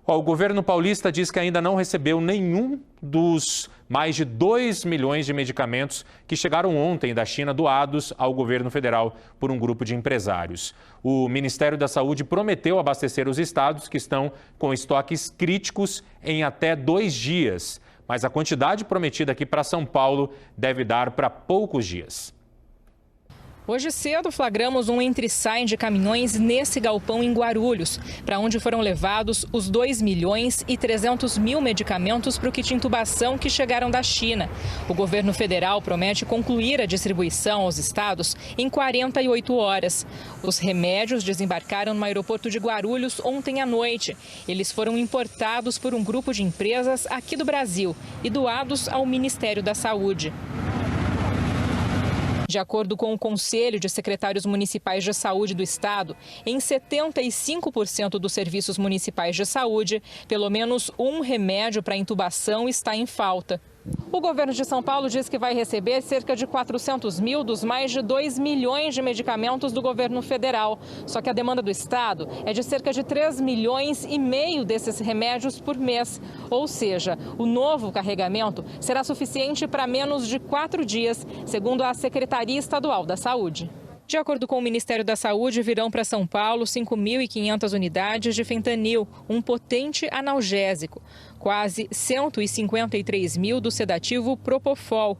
O governo paulista diz que ainda não recebeu nenhum dos mais de 2 milhões de medicamentos que chegaram ontem da China doados ao governo federal por um grupo de empresários. O Ministério da Saúde prometeu abastecer os estados que estão com estoques críticos em até 2 dias. Mas a quantidade prometida aqui para São Paulo deve dar para poucos dias. Hoje cedo flagramos um entre-sai de caminhões nesse galpão em Guarulhos, para onde foram levados os 2 milhões e 300 mil medicamentos para o kit intubação que chegaram da China. O governo federal promete concluir a distribuição aos estados em 48 horas. Os remédios desembarcaram no aeroporto de Guarulhos ontem à noite. Eles foram importados por um grupo de empresas aqui do Brasil e doados ao Ministério da Saúde. De acordo com o Conselho de Secretários Municipais de Saúde do Estado, em 75% dos serviços municipais de saúde, pelo menos um remédio para intubação está em falta. O governo de São Paulo diz que vai receber cerca de 400 mil dos mais de 2 milhões de medicamentos do governo federal. Só que a demanda do estado é de cerca de 3 milhões e meio desses remédios por mês. Ou seja, o novo carregamento será suficiente para menos de 4 dias, segundo a Secretaria Estadual da Saúde. De acordo com o Ministério da Saúde, virão para São Paulo 5.500 unidades de fentanil, um potente analgésico, quase 153 mil do sedativo Propofol,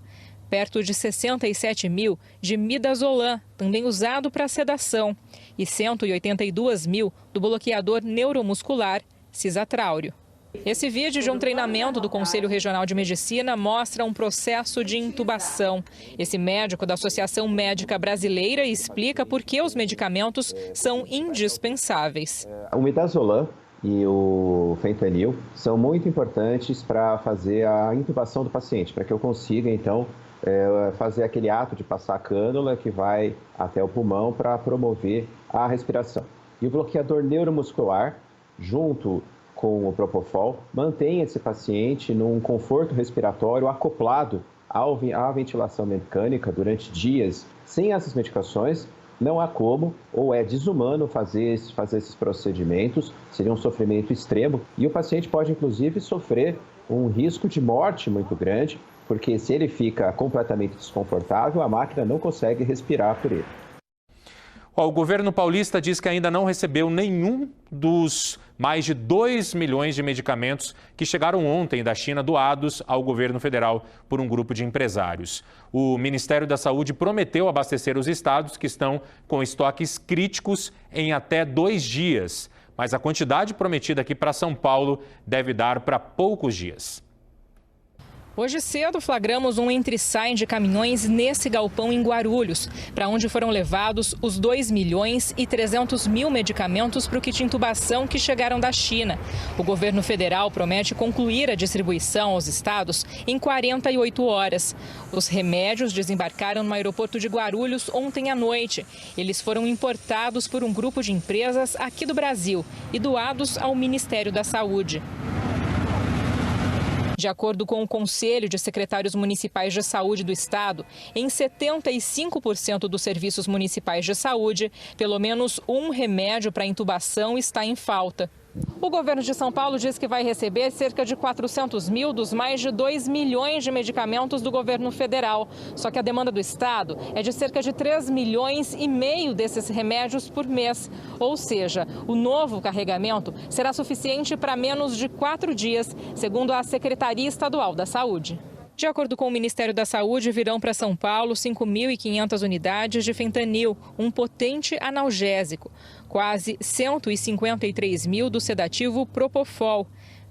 perto de 67 mil de midazolam, também usado para sedação, e 182 mil do bloqueador neuromuscular cisatrauro. Esse vídeo de um treinamento do Conselho Regional de Medicina mostra um processo de intubação. Esse médico da Associação Médica Brasileira explica por que os medicamentos são indispensáveis. O midazolam e o fentanil são muito importantes para fazer a intubação do paciente, para que eu consiga, então, fazer aquele ato de passar a cânula que vai até o pulmão para promover a respiração. E o bloqueador neuromuscular, junto com o Propofol, mantém esse paciente num conforto respiratório acoplado à ventilação mecânica durante dias. Sem essas medicações, não há como, ou é desumano fazer esses procedimentos, seria um sofrimento extremo, e o paciente pode, inclusive, sofrer um risco de morte muito grande, porque se ele fica completamente desconfortável, a máquina não consegue respirar por ele. O governo paulista diz que ainda não recebeu nenhum dos mais de 2 milhões de medicamentos que chegaram ontem da China doados ao governo federal por um grupo de empresários. O Ministério da Saúde prometeu abastecer os estados que estão com estoques críticos em até 2 dias. Mas a quantidade prometida aqui para São Paulo deve dar para poucos dias. Hoje cedo flagramos um entre-sai de caminhões nesse galpão em Guarulhos, para onde foram levados os 2 milhões e 300 mil medicamentos para o kit intubação que chegaram da China. O governo federal promete concluir a distribuição aos estados em 48 horas. Os remédios desembarcaram no aeroporto de Guarulhos ontem à noite. Eles foram importados por um grupo de empresas aqui do Brasil e doados ao Ministério da Saúde. De acordo com o Conselho de Secretários Municipais de Saúde do Estado, em 75% dos serviços municipais de saúde, pelo menos um remédio para intubação está em falta. O governo de São Paulo diz que vai receber cerca de 400 mil dos mais de 2 milhões de medicamentos do governo federal. Só que a demanda do estado é de cerca de 3 milhões e meio desses remédios por mês. Ou seja, o novo carregamento será suficiente para menos de 4 dias, segundo a Secretaria Estadual da Saúde. De acordo com o Ministério da Saúde, virão para São Paulo 5.500 unidades de fentanil, um potente analgésico, quase 153 mil do sedativo Propofol,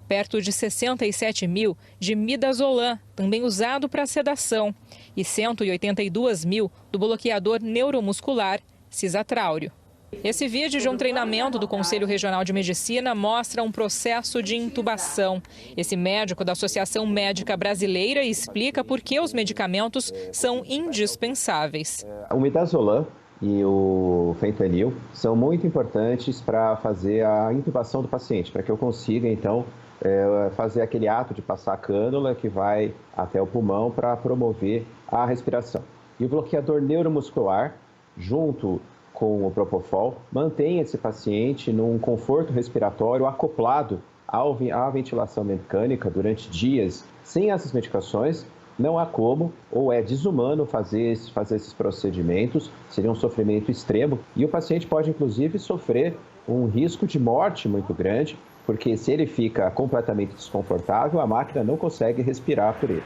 perto de 67 mil de midazolam, também usado para sedação, e 182 mil do bloqueador neuromuscular cisatrauro. Esse vídeo de um treinamento do Conselho Regional de Medicina mostra um processo de intubação. Esse médico da Associação Médica Brasileira explica por que os medicamentos são indispensáveis. O midazolam e o fentanil são muito importantes para fazer a intubação do paciente, para que eu consiga, então, fazer aquele ato de passar a cânula que vai até o pulmão para promover a respiração. E o bloqueador neuromuscular, junto com o Propofol, mantém esse paciente num conforto respiratório acoplado à ventilação mecânica durante dias sem essas medicações, não há como, ou é desumano fazer esses procedimentos, seria um sofrimento extremo, e o paciente pode, inclusive, sofrer um risco de morte muito grande, porque se ele fica completamente desconfortável, a máquina não consegue respirar por ele.